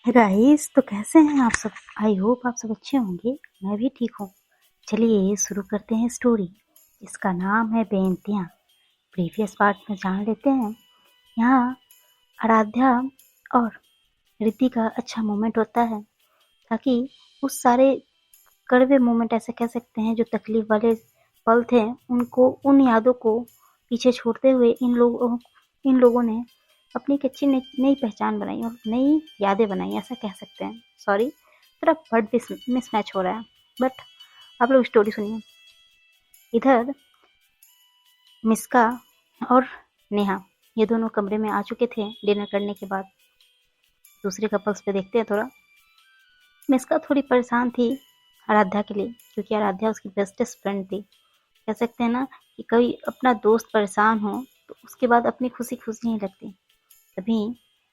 Guys, तो कैसे हैं आप सब। आई होप आप सब अच्छे होंगे। मैं भी ठीक हूँ। चलिए शुरू करते हैं स्टोरी। इसका नाम है बेइंतियाँ। प्रीवियस पार्ट में जान लेते हैं। यहाँ आराध्या और रिद्धि का अच्छा मोमेंट होता है, ताकि उस सारे कड़वे मोमेंट ऐसे कह सकते हैं जो तकलीफ वाले पल थे, उनको उन यादों को पीछे छोड़ते हुए इन लोगों ने अपनी एक अच्छी नई पहचान बनाई और नई यादें बनाई, ऐसा कह सकते हैं। सॉरी, थोड़ा वर्ड मिसमैच हो रहा है, बट आप लोग स्टोरी सुनिए। इधर मिस्का और नेहा ये दोनों कमरे में आ चुके थे डिनर करने के बाद। दूसरे कपल्स पे देखते हैं थोड़ा। मिस्का थोड़ी परेशान थी आराध्या के लिए, क्योंकि आराध्या उसकी बेस्टेस्ट फ्रेंड थी। कह सकते हैं ना कि कभी अपना दोस्त परेशान हो तो उसके बाद अपनी खुशी खुशी नहीं लगती। तभी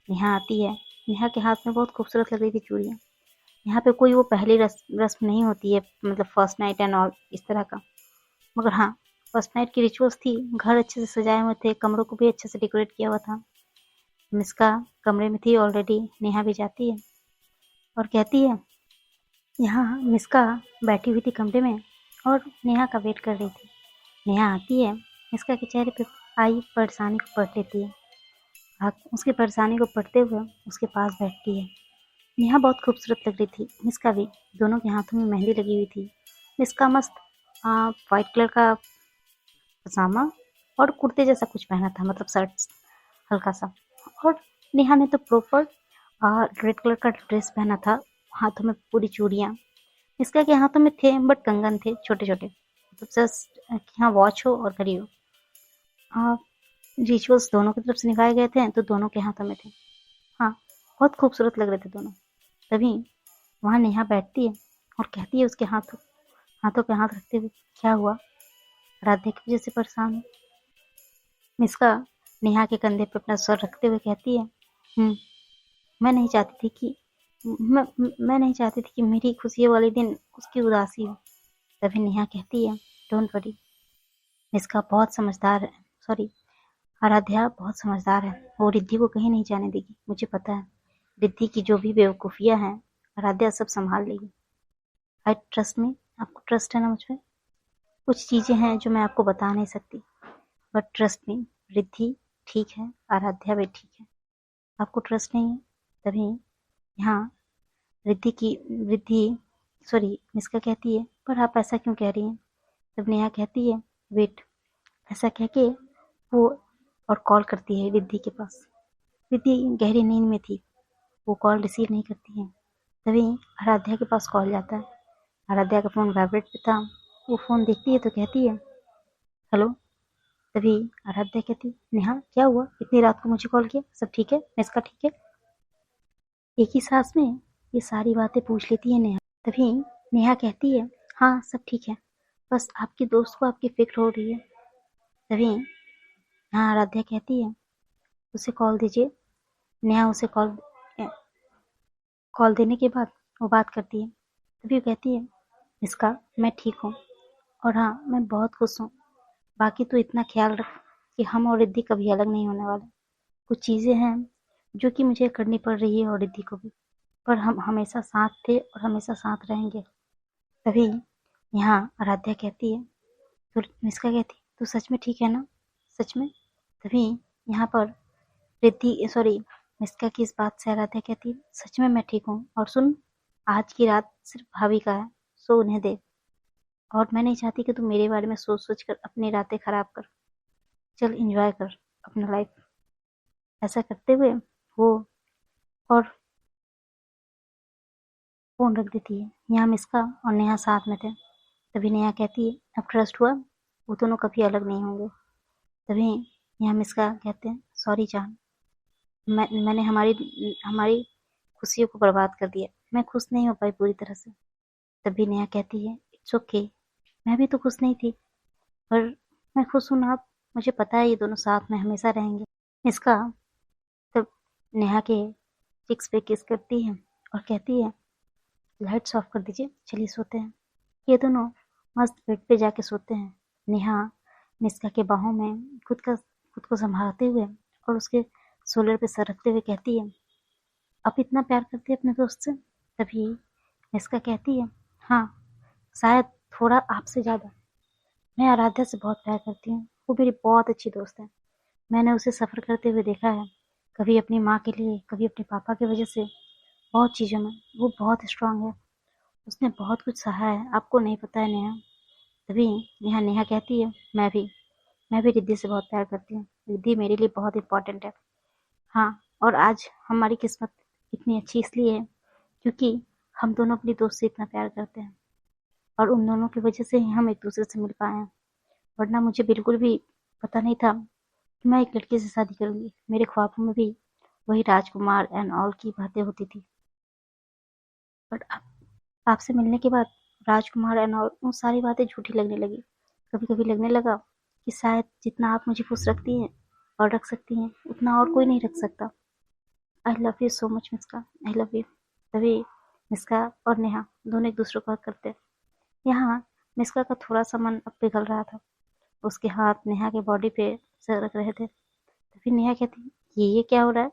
नेहा आती है। नेहा के हाथ में बहुत खूबसूरत लग रही थी चूड़ियाँ। यहाँ पे कोई वो पहली रस्म नहीं होती है, मतलब फर्स्ट नाइट एंड ऑल इस तरह का, मगर हाँ, फर्स्ट नाइट की रिचुअल्स थी। घर अच्छे से सजाए हुए थे, कमरों को भी अच्छे से डेकोरेट किया हुआ था। मिस्का कमरे में थी ऑलरेडी। नेहा भी जाती है और कहती है, यहाँ मिस्का बैठी हुई थी कमरे में और नेहा का वेट कर रही थी। नेहा आती है, मिस्का के चेहरे पे आई परेशानी को पढ़ लेती है। उसकी परेशानी को पढ़ते हुए उसके पास बैठती है। नेहा बहुत खूबसूरत लग रही थी, मिस्का भी। दोनों के हाथों में मेहंदी लगी हुई थी। मिस्का मस्त वाइट कलर का पजामा और कुर्ते जैसा कुछ पहना था, मतलब शर्ट हल्का सा। और नेहा ने तो प्रॉपर रेड कलर का ड्रेस पहना था, हाथों में पूरी चूड़ियाँ। इसका के हाथों में थे बट कंगन थे छोटे छोटे, मतलब जस्ट यहाँ वॉच हो और घड़ी हो। रिचुअल्स दोनों की तरफ से निभाए गए थे तो दोनों के हाथों में थे। हाँ, बहुत खूबसूरत लग रहे थे दोनों। तभी वहाँ नेहा बैठती है और कहती है उसके हाथों पे हाथ रखते हुए, क्या हुआ, राधे की वजह से परेशान है। मिस्का नेहा के कंधे पे अपना सर रखते हुए कहती है, मैं नहीं चाहती थी कि मैं नहीं चाहती थी कि मेरी खुशी वाले दिन उसकी उदासी हो। तभी नेहा कहती है, डोंट वरी, मिस्का बहुत समझदार है, सॉरी, आराध्या बहुत समझदार है। वो रिद्धि को कहीं नहीं जाने देगी, मुझे पता है। रिद्धि की जो भी बेवकूफ़ियाँ हैं आराध्या सब संभाल लेगी। आई ट्रस्ट मी, आपको ट्रस्ट है ना मुझ पे। कुछ चीज़ें हैं जो मैं आपको बता नहीं सकती, बट ट्रस्ट मी, रिद्धि ठीक है, आराध्या भी ठीक है। आपको ट्रस्ट नहीं है। तभी यहाँ रिद्धि सॉरी मिस्का कहती है, पर आप ऐसा क्यों कह रही हैं। तब नेहा कहती है, वेट, ऐसा कह के वो और कॉल करती है रिद्धि के पास। रिद्धि गहरी नींद में थी, वो कॉल रिसीव नहीं करती है। तभी आराध्या के पास कॉल जाता है। आराध्या का फ़ोन वाइब्रेट पे था। वो फ़ोन देखती है तो कहती है, हेलो। तभी आराध्या कहती है, नेहा क्या हुआ, इतनी रात को मुझे कॉल किया, सब ठीक है, मिस्का ठीक है। एक ही सांस में ये सारी बातें पूछ लेती है नेहा। तभी नेहा कहती है, हाँ सब ठीक है, बस आपकी दोस्त को आपकी फिक्र हो रही है। तभी हाँ, आराध्या कहती है, उसे कॉल दीजिए। नेहा उसे कॉल देने के बाद वो बात करती है। तभी वो कहती है, इसका मैं ठीक हूँ और हाँ, मैं बहुत खुश हूँ। बाकी तो इतना ख्याल रख कि हम और रिद्धि कभी अलग नहीं होने वाले। कुछ चीज़ें हैं जो कि मुझे करनी पड़ रही है और रिद्धि को भी, पर हम हमेशा साथ थे और हमेशा साथ रहेंगे। तभी यहाँ आराध्या कहती है, तो मिस्का कहती, तू सच में ठीक है ना, सच में। तभी यहाँ पर रिद्धि सॉरी मिस्का की इस बात से आराध्या कहती है, सच में मैं ठीक हूँ, और सुन, आज की रात सिर्फ भाभी का है, सो उन्हें दे। और मैं नहीं चाहती कि तू मेरे बारे में सोच सोच कर अपनी रातें खराब कर। चल एंजॉय कर अपना लाइफ। ऐसा करते हुए वो और फोन रख देती है। यहाँ मिस्का और नेहा साथ में थे। तभी नेहा कहती है, अब ट्रस्ट हुआ, वो दोनों कभी अलग नहीं होंगे। तभी यहाँ मिस्का कहते हैं, सॉरी जान, मैंने हमारी हमारी खुशियों को बर्बाद कर दिया। मैं खुश नहीं हो पाई पूरी तरह से। तभी नेहा कहती है, इट्स ओके, मैं भी तो खुश नहीं थी, पर मैं खुश हूँ ना अब। मुझे पता है ये दोनों साथ में हमेशा रहेंगे। इसका तब नेहा के चिक्स पे किस करती है और कहती है, लाइट्स ऑफ कर दीजिए, चलिए सोते हैं। ये दोनों मस्त बेड पे जाके सोते हैं। नेहा निस्का के बाहों में खुद को संभालते हुए और उसके शोल्डर पे सर रखते हुए कहती है, आप इतना प्यार करती है अपने दोस्त से? तभी मिस्का कहती है, हाँ, शायद थोड़ा आपसे ज़्यादा। मैं आराध्या से बहुत प्यार करती हूँ, वो मेरी बहुत अच्छी दोस्त है। मैंने उसे सफ़र करते हुए देखा है, कभी अपनी माँ के लिए, कभी अपने पापा की वजह से, बहुत चीज़ों में। वो बहुत स्ट्रांग है, उसने बहुत कुछ सहा है, आपको नहीं पता है नेहा। तभी यहाँ नेहा कहती है, मैं भी रिद्धि से बहुत प्यार करती हूँ। रिद्धि मेरे लिए बहुत इंपॉर्टेंट है। हाँ, और आज हमारी किस्मत इतनी अच्छी इसलिए है क्योंकि हम दोनों अपनी दोस्त से इतना प्यार करते हैं और उन दोनों की वजह से ही हम एक दूसरे से मिल पाए हैं। वरना मुझे बिल्कुल भी पता नहीं था कि मैं एक लड़के से शादी करूंगी। मेरे ख्वाबों में भी वही राजकुमार एंड ऑल की बातें होती थी, बट आपसे मिलने के बाद राजकुमार एंड ऑल वो सारी बातें झूठी लगने लगी। कभी कभी लगने लगा कि शायद जितना आप मुझे खुश रखती हैं और रख सकती हैं उतना और कोई नहीं रख सकता। I love you so much Miska, I love you. तभी मिस्का और नेहा दोनों एक दूसरे को हक करते। यहाँ मिस्का का थोड़ा सा मन अब पिघल रहा था, उसके हाथ नेहा के बॉडी पे सरक रहे थे। तभी नेहा कहती, ये क्या हो रहा है?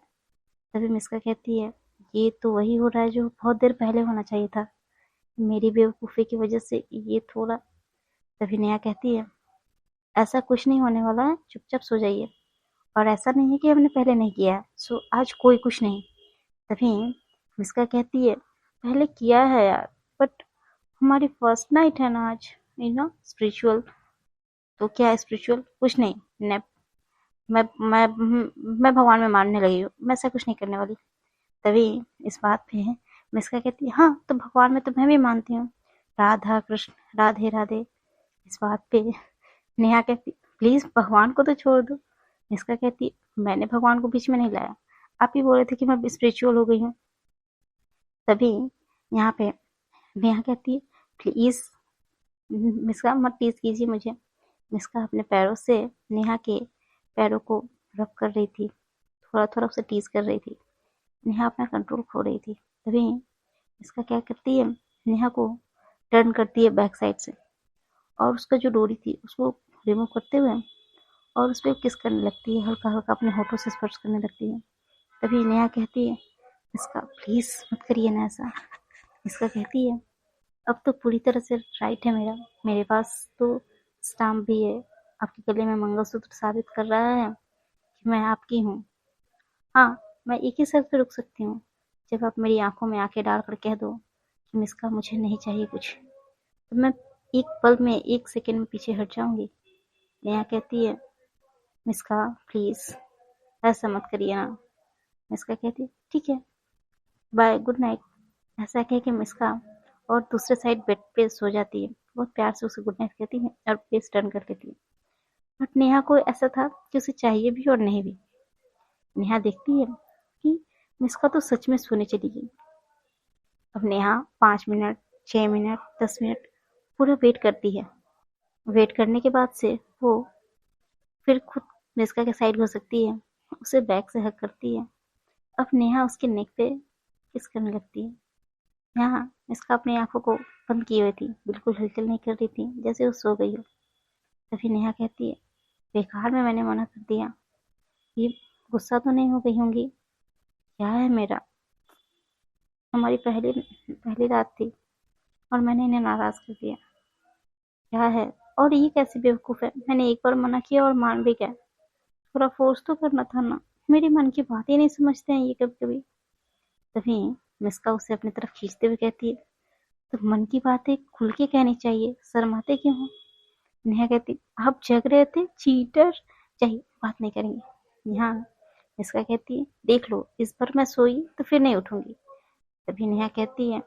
तभी मिस्का कहती है, ये तो वही हो रहा है जो बहुत देर पहले होना चाहिए था। मेरी बेवकूफ़ी की वजह से ये थोड़ा। तभी नेहा कहती है, ऐसा कुछ नहीं होने वाला है, चुपचाप सो जाइए। और ऐसा नहीं है कि हमने पहले नहीं किया है, सो आज कोई कुछ नहीं। तभी मिस्का कहती है, पहले किया है यार, बट हमारी फर्स्ट नाइट है ना आज, स्पिरिचुअल। तो क्या है स्पिरिचुअल? कुछ नहीं। ने मैं मैं मैं भगवान में मानने लगी हूँ, मैं ऐसा कुछ नहीं करने वाली। तभी इस बात पे मिस्का कहती है, हाँ तो भगवान में तो मैं भी मानती हूँ, राधा कृष्ण, राधे राधे। इस बात पे नेहा कहती, प्लीज भगवान को तो छोड़ दो। मिस्का कहती, मैंने भगवान को बीच में नहीं लाया, आप ही बोल रहे थे कि मैं स्पिरिचुअल हो गई हूँ। तभी यहाँ पे नेहा कहती है, प्लीज मिस्का मत टीज कीजिए मुझे। मिस्का अपने पैरों से नेहा के पैरों को रब कर रही थी, थोड़ा थोड़ा उसे टीज कर रही थी। नेहा अपना कंट्रोल खो रही थी। तभी इसका क्या करती है, नेहा को टर्न करती है बैक साइड से और उसका जो डोरी थी उसको रिमूव करते हुए और उस पर किस करने लगती है, हल्का हल्का अपने होठों से स्पर्श करने लगती है। तभी नेहा कहती है, इसका प्लीज मत करिए ना ऐसा। इसका कहती है, अब तो पूरी तरह से राइट है मेरा, मेरे पास तो स्टाम्प भी है, आपके गले में मंगलसूत्र साबित कर रहा है कि मैं आपकी हूँ। हाँ, मैं एक ही शर्त पे रुक सकती हूँ, जब आप मेरी आंखों में आंखें डालकर कह दो कि मिस्का मुझे नहीं चाहिए कुछ, तो मैं एक पल में, एक सेकंड में पीछे हट जाऊंगी। नेहा कहती है, मिस्का प्लीज ऐसा मत करिए ना। मिस्का कहती है, ठीक है, बाय, गुड नाइट। ऐसा कह के मिस्का और दूसरे साइड बेड पे सो जाती है। बहुत प्यार से उसे गुड नाइट कहती है और फेस टर्न कर लेती है। बट नेहा को ऐसा था कि उसे चाहिए भी और नहीं भी। नेहा देखती है कि मिस्का तो सच में सोने चली गई। अब नेहा 5 मिनट, 6 मिनट, 10 मिनट पूरा वेट करती है। वेट करने के बाद से वो फिर खुद मिस्का के साइड हो सकती है, उसे बैक से हग करती है। अब नेहा उसके नेक पे किस करने लगती है। यहाँ मिस्का अपनी आंखों को बंद किए हुए थी, बिल्कुल हलचल नहीं कर रही थी, जैसे वो सो गई हो। तभी नेहा कहती है, बेकार में मैंने मना कर दिया, ये गुस्सा तो नहीं हो गई होंगी? क्या है मेरा, हमारी पहली पहली रात थी और मैंने इन्हें नाराज कर दिया। क्या है, और ये कैसी बेवकूफ है, मैंने एक बार मना किया और मान भी गया। थोड़ा फोर्स तो करना था ना, मेरे मन की बात ही नहीं समझते हैं ये कभी कभी। तभी मिस्का उसे अपनी तरफ खींचते हुए कहती है, तो मन की बातें खुल के कहनी चाहिए, शर्माते क्यों हो? नेहा कहती, आप जग रहे थे चीटर, चाहिए बात नहीं करेंगे। यहाँ मिस्का कहती है, देख लो इस बार मैं सोई तो फिर नहीं उठूंगी। तभी नेहा कहती है,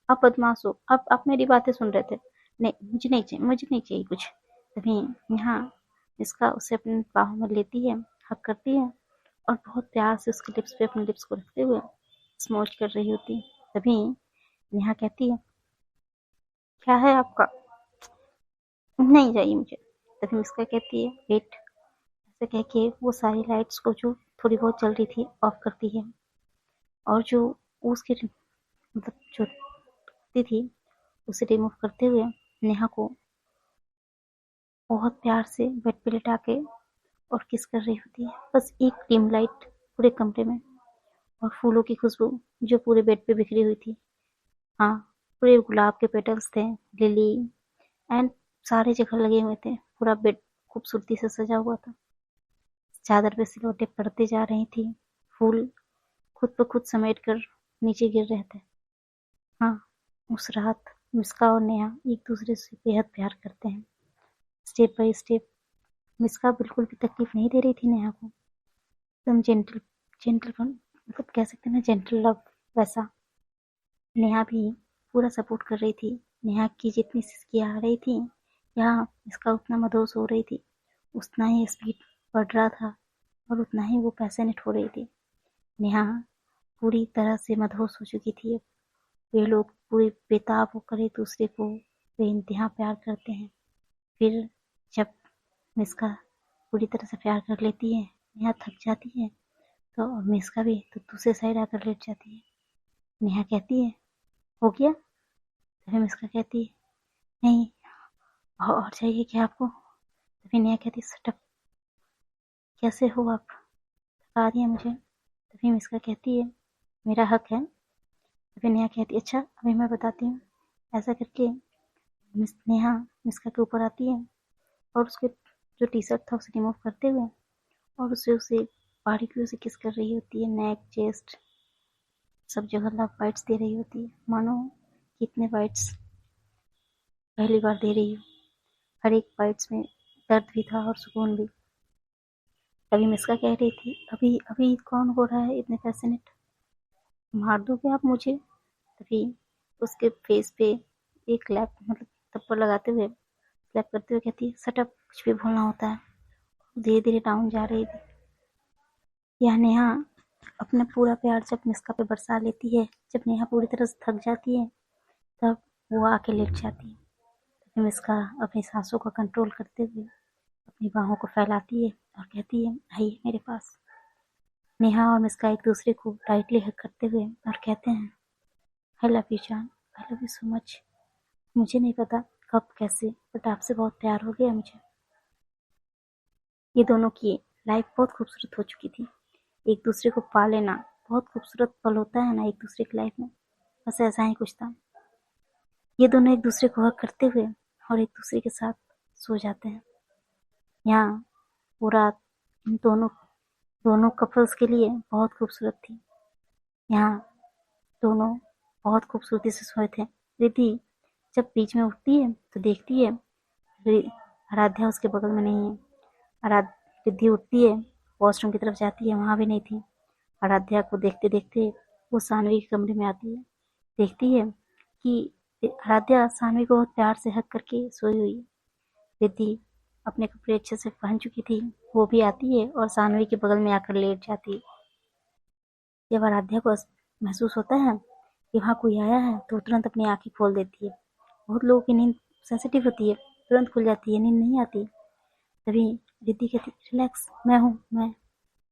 आप बदमाश हो, आप मेरी बातें सुन रहे थे। नहीं, मुझे नहीं चाहिए कुछ। तभी यहाँ इसका उसे अपने बाहों में लेती है, हक करती है और बहुत प्यार से उसके लिप्स पे अपने लिप्स को रखते हुए स्मोच कर रही होती है। तभी नेहा कहती है, क्या है आपका, नहीं चाहिए मुझे। तभी उसका कहती है, वेट। ऐसे कह के वो सारी लाइट्स को जो थोड़ी बहुत जल रही थी ऑफ करती है और जो उसके मतलब जो थी उसे रिमूव करते हुए नेहा को बहुत प्यार से बेड पे लिटा के और किस कर रही होती है। बस एक डिम लाइट पूरे कमरे में और फूलों की खुशबू जो पूरे बेड पे बिखरी हुई थी। हाँ, पूरे गुलाब के पेटल्स थे, लिली एंड सारी जगह लगे हुए थे। पूरा बेड खूबसूरती से सजा हुआ था। चादर पे सिलवटें पड़ती जा रही थी। फूल खुद ब खुद समेट कर नीचे गिर रहे थे। हाँ, उस रात मिस्का और नेहा एक दूसरे से बेहद प्यार करते हैं। स्टेप बाय स्टेप मिस्का बिल्कुल भी तकलीफ नहीं दे रही थी नेहा को। एकदम जेंटल जेंटल मतलब कह सकते हैं ना, जेंटल लव वैसा। नेहा भी पूरा सपोर्ट कर रही थी। नेहा की जितनी सिसकियाँ आ रही थी या इसका उतना मदहोश हो रही थी, उतना ही स्पीड बढ़ रहा था और उतना ही वो पैशनेट हो रही थी। नेहा पूरी तरह से मदहोश हो चुकी थी अब। वे लोग पूरे बेताब होकर एक दूसरे को बेइंतहा प्यार करते हैं। फिर जब मिस्का पूरी तरह से प्यार कर लेती है, नेहा थक जाती है, तो मिस्का भी तो दूसरे साइड आकर लेट जाती है। नेहा कहती है, हो गया? तभी मिस्का कहती है, नहीं, और चाहिए क्या आपको? तभी नेहा कहती है, सटअप, कैसे हो आप? थका दिया मुझे। तभी मिस्का कहती है, मेरा हक है। तभी नेहा कहती है, अच्छा अभी मैं बताती हूँ। ऐसा करके नेहा मिस्का के ऊपर आती है और उसके जो टी शर्ट था उसे रिमूव करते हुए और उसे बारीकियों से किस कर रही होती है। नेक, चेस्ट, सब जगह लव बाइट्स दे रही होती है, मानो कितने बाइट्स पहली बार दे रही हो। हर एक बाइट्स में दर्द भी था और सुकून भी। तभी मिस्का कह रही थी, अभी अभी कौन हो रहा है इतने पैशनेट? मार दोगे आप मुझे? तभी उसके फेस पे एक लैप मतलब थप्पड़ लगाते हुए स्लैप करते हुए कहती है, सटअप, कुछ भी भूलना होता है। धीरे धीरे डाउन जा रही थी। यह नेहा अपना पूरा प्यार जब मिस्का पे बरसा लेती है, जब नेहा पूरी तरह से थक जाती है, तब वो आके लेट जाती है। तभी मिस्का अपनी सांसों का कंट्रोल करते हुए अपनी बाहों को फैलाती है और कहती है, आइए मेरे पास। नेहा और मिस्का एक दूसरे को टाइटली हग करते हुए और कहते हैं, आई लव यू जान, I love you so much. मुझे नहीं पता कब कैसे, बट आपसे बहुत प्यार हो गया मुझे। ये दोनों की लाइफ बहुत खूबसूरत हो चुकी थी। एक दूसरे को पा लेना बहुत खूबसूरत पल होता है ना एक दूसरे की लाइफ में। बस ऐसा ही कुछ था। ये दोनों एक दूसरे को हक करते हुए और एक दूसरे के साथ सो जाते हैं। यहाँ वो रात इन दोनों दोनों कपल्स के लिए बहुत खूबसूरत थी। यहाँ दोनों बहुत खूबसूरती से सोए थे। रिद्धि जब बीच में उठती है तो देखती है आराध्या उसके बगल में नहीं है। रिद्धि उठती है, वॉशरूम की तरफ जाती है, वहां भी नहीं थी। आराध्या को देखते देखते वो सानवी के कमरे में आती है। देखती है कि आराध्या सानवी को बहुत प्यार से हक करके सोई हुई है। रिद्धि अपने कपड़े अच्छे से पहन चुकी थी, वो भी आती है और सानवी के बगल में आकर लेट जाती है। जब आराध्या को महसूस होता है कि वहाँ कोई आया है तो तुरंत अपनी आंखें खोल देती है। बहुत लोगों की नींद सेंसिटिव होती है, तुरंत खुल जाती है, नींद नहीं आती। तभी रिद्धि कहती, रिलैक्स, मैं हूँ मैं।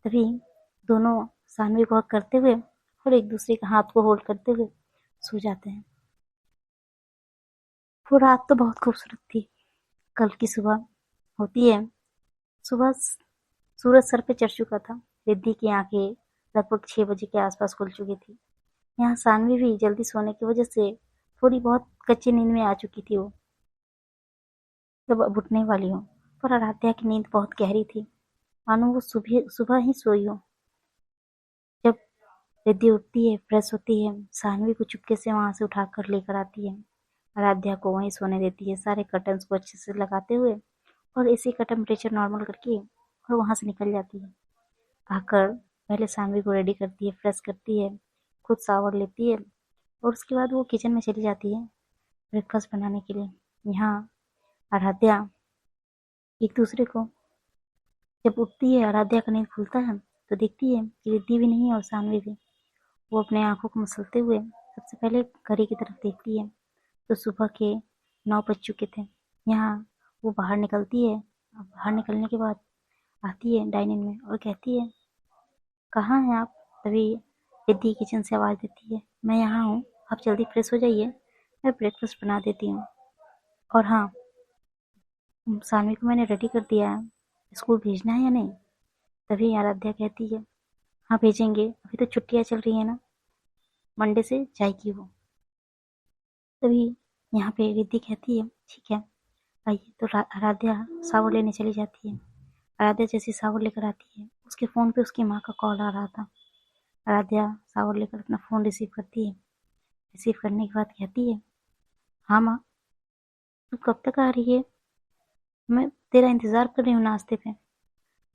तभी दोनों सानवी को हग करते हुए और एक दूसरे के हाथ को होल्ड करते हुए सो जाते हैं। वो रात तो बहुत खूबसूरत थी। कल की सुबह होती है। सुबह सूरज सर पे चढ़ चुका था। रिद्धि की आंखें लगभग 6 बजे के आसपास खुल चुकी थी। यहाँ सानवी भी जल्दी सोने की वजह से थोड़ी बहुत कच्ची नींद में आ चुकी थी। वो जब अब उठने वाली हो, पर आराध्या की नींद बहुत गहरी थी, मानो वो सुबह सुबह ही सोई हो। जब रिद्धि उठती है, फ्रेश होती है, सानवी को चुपके से वहां से उठाकर लेकर आती है। आराध्या को वहीं सोने देती है, सारे कर्टन्स को अच्छे से लगाते हुए और एसी का टेम्परेचर नॉर्मल करके और वहां से निकल जाती है। आकर पहले सानवी को रेडी करती है, फ्रेश करती है, खुद शावर लेती है और उसके बाद वो किचन में चली जाती है ब्रेकफास्ट बनाने के लिए। यहाँ आराध्या एक दूसरे को जब उठती है, आराध्या का नींद खुलता है तो देखती है कि रिद्धि भी नहीं है और सानवी भी। वो अपने आंखों को मसलते हुए सबसे पहले घड़ी की तरफ देखती है तो सुबह के 9 बज चुके थे। यहाँ वो बाहर निकलती है और बाहर निकलने के बाद आती है डाइनिंग में और कहती है, कहाँ हैं आप? तभी रिद्धि किचन से आवाज़ देती है, मैं यहाँ हूँ, आप जल्दी फ्रेश हो जाइए, मैं ब्रेकफास्ट बना देती हूँ। और हाँ, सानवी को मैंने रेडी कर दिया है, स्कूल भेजना है या नहीं? तभी आराध्या कहती है, हाँ भेजेंगे, अभी तो छुट्टियाँ चल रही है ना, मंडे से जाएगी वो। तभी यहाँ पे रिद्धि कहती है ठीक है आइए, तो आराध्या सावर लेने चली जाती है। आराध्या जैसी सावर लेकर आती है, उसके फ़ोन पे उसकी माँ का कॉल आ रहा था। आराध्या सावर लेकर अपना फ़ोन रिसीव करती है। रिसीव करने के बाद कहती है, हाँ माँ, तू कब तक आ रही है? मैं तेरा इंतज़ार कर रही हूँ नाश्ते पे।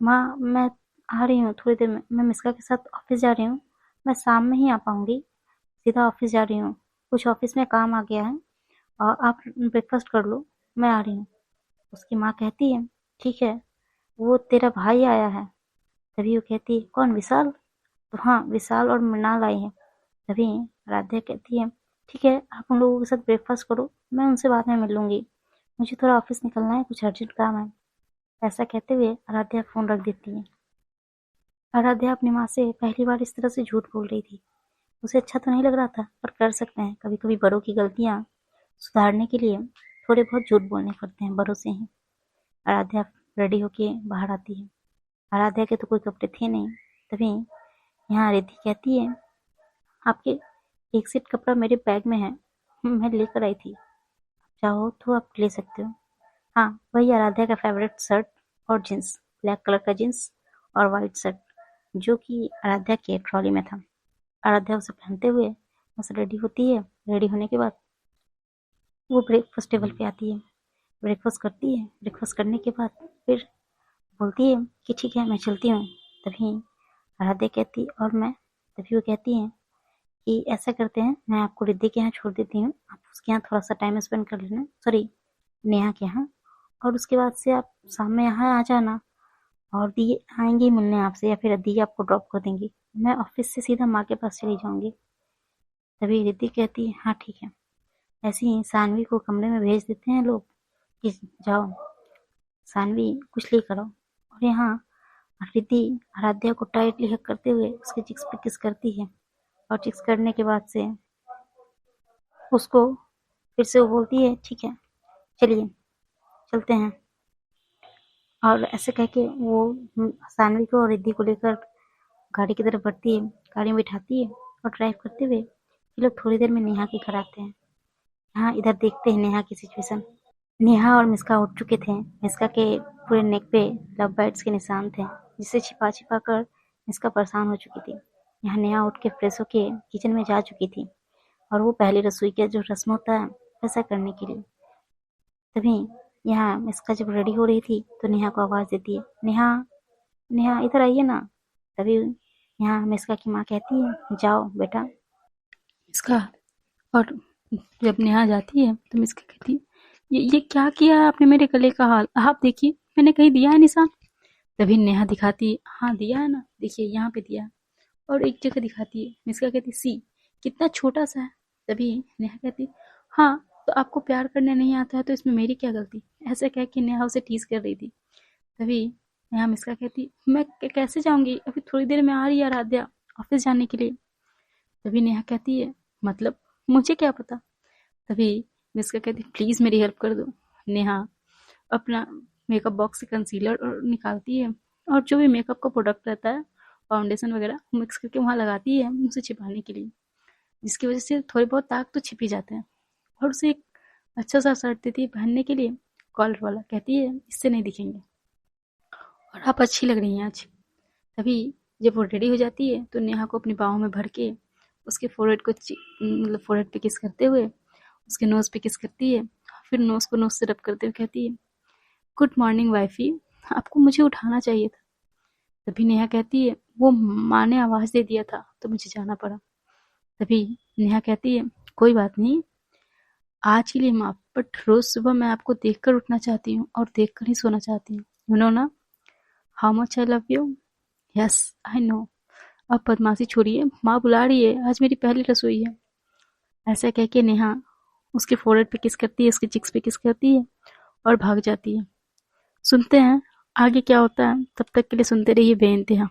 माँ मैं आ रही हूँ थोड़ी देर में, मैं मिस्का के साथ ऑफिस जा रही हूँ, मैं शाम में ही आ पाऊँगी, सीधा ऑफिस जा रही हूँ, कुछ ऑफिस में काम आ गया है और आप ब्रेकफास्ट कर लो, मैं आ रही हूँ। उसकी माँ कहती है ठीक है, वो तेरा भाई आया है। तभी वो कहती है कौन, विशाल? तो हाँ, विशाल और मृणाल आई है। तभी आराध्या कहती है ठीक है, आप उन लोगों के साथ ब्रेकफास्ट करो, मैं उनसे बाद में मिल लूँगी, मुझे थोड़ा ऑफिस निकलना है, कुछ अर्जेंट काम है। ऐसा कहते हुए आराध्या फ़ोन रख देती है। आराध्या अपनी माँ से पहली बार इस तरह से झूठ बोल रही थी। उसे अच्छा तो नहीं लग रहा था, पर कर सकते हैं, कभी कभी बड़ों की गलतियाँ सुधारने के लिए थोड़े बहुत झूठ बोलने पड़ते हैं, बड़ों से ही। आराध्या रेडी होके बाहर आती है। आराध्या के तो कोई कपड़े थे नहीं। तभी यहाँ रिद्धि कहती है आपके एक सेट कपड़ा मेरे बैग में है, मैं लेकर आई थी, चाहो तो आप ले सकते हो। हाँ, वही आराध्या का फेवरेट शर्ट और जीन्स, ब्लैक कलर का जीन्स और वाइट शर्ट, जो कि आराध्या के ट्रॉली में था। आराध्या उसे पहनते हुए बस रेडी होती है। रेडी होने के बाद वो ब्रेकफास्ट टेबल पे आती है, ब्रेकफास्ट करती है। ब्रेकफास्ट करने के बाद फिर बोलती है कि ठीक है मैं चलती हूँ। तभी आराध्या कहती और मैं, तभी वो कहती हैं कि ऐसा करते हैं, मैं आपको रिद्धि के यहाँ छोड़ देती हूँ, आप उसके यहाँ थोड़ा सा टाइम स्पेंड कर लेना, सॉरी नेहा के यहाँ, और उसके बाद से आप शाम में यहाँ आ जाना और दी आएंगी मिलने आपसे, या फिर दी आपको ड्रॉप कर देंगी, मैं ऑफिस से सीधा माँ के पास चली जाऊंगी। तभी रिद्धि कहती है हाँ ठीक है। ऐसे ही सानवी को कमरे में भेज देते हैं लोग कि जाओ सानवी कुछ लेकर आओ। और यहाँ रिद्धि आराध्या को टाइटली हग करते हुए उसके चिक्स पे किस करती है, और चिक्स करने के बाद से उसको फिर से वो बोलती है ठीक है चलिए चलते हैं। और ऐसे कह के वो सानवी को और रिद्धि को लेकर गाड़ी की तरफ बढ़ती है, गाड़ी में बिठाती है और ड्राइव करते हुए ये लोग थोड़ी देर में नेहा के घर आते हैं। यहाँ इधर देखते हैं नेहा की सिचुएशन। नेहा और मिस्का उठ चुके थे। मिस्का के पूरे नेक पे लव बाइट्स के निशान थे, जिसे छिपा छिपा कर मिस्का परेशान हो चुकी थी। यहाँ नेहा उठ के फ्रेश होके किचन में जा चुकी थी, और वो पहली रसोई का जो रस्म होता है वैसा करने के लिए। तभी यहाँ मिस्का जब रेडी हो रही थी तो नेहा को आवाज़ देती है, नेहा नेहा इधर आइए ना। तभी यहाँ मिस्का की माँ कहती है जाओ बेटा। इसका और जब नेहा जाती है तो मिस्का कहती है ये क्या किया है आपने मेरे गले का हाल, आप देखिए मैंने कहीं दिया है निशान। तभी नेहा दिखाती है हाँ दिया है ना, देखिए यहाँ पे दिया है। और एक जगह दिखाती है, मिस्का कहती सी कितना छोटा सा है। तभी नेहा कहती हाँ, तो आपको प्यार करने नहीं आता है तो इसमें मेरी क्या गलती, ऐसे कह के नेहा उसे टीज कर रही थी। तभी नेहा मिस्का कहती मैं कैसे जाऊंगी, अभी थोड़ी देर में आ रही है आराध्या ऑफिस जाने के लिए। तभी नेहा कहती है मतलब मुझे क्या पता। तभी मिस्का कहती प्लीज मेरी हेल्प कर दो। नेहा अपना मेकअप बॉक्स से कंसीलर निकालती है और जो भी मेकअप का प्रोडक्ट रहता है, फाउंडेशन वगैरह मिक्स करके वहाँ लगाती है उसे छिपाने के लिए, जिसकी वजह से थोड़े बहुत दाग तो छिप ही जाते हैं। और उसे एक अच्छा सा शर्ट देती है पहनने के लिए, कॉलर वाला, कहती है इससे नहीं दिखेंगे और आप अच्छी लग रही हैं आज। तभी जब वो रेडी हो जाती है तो नेहा को अपनी बाहों में भर के उसके फोरहेड को मतलब फोरहेड पे किस करते हुए उसके नोज पे किस करती है, फिर नोज को नोज से रब करते हुए कहती है गुड मॉर्निंग वाइफी, आपको मुझे उठाना चाहिए था। तभी नेहा कहती है वो माँ ने आवाज दे दिया था तो मुझे जाना पड़ा। तभी नेहा कहती है कोई बात नहीं, आज के लिए माफ, बट रोज सुबह मैं आपको देखकर उठना चाहती हूँ और देखकर ही सोना चाहती हूँ, यू नो ना how much I love you. Yes I know. अब बदमाशी छोड़िए, माँ बुला रही है, आज मेरी पहली रसोई है। ऐसा कह के नेहा उसके फोrehead पे किस करती है, उसके चिक्स पे किस करती है और भाग जाती है। सुनते हैं आगे क्या होता है, तब तक के लिए सुनते रहिए बेइंतहा।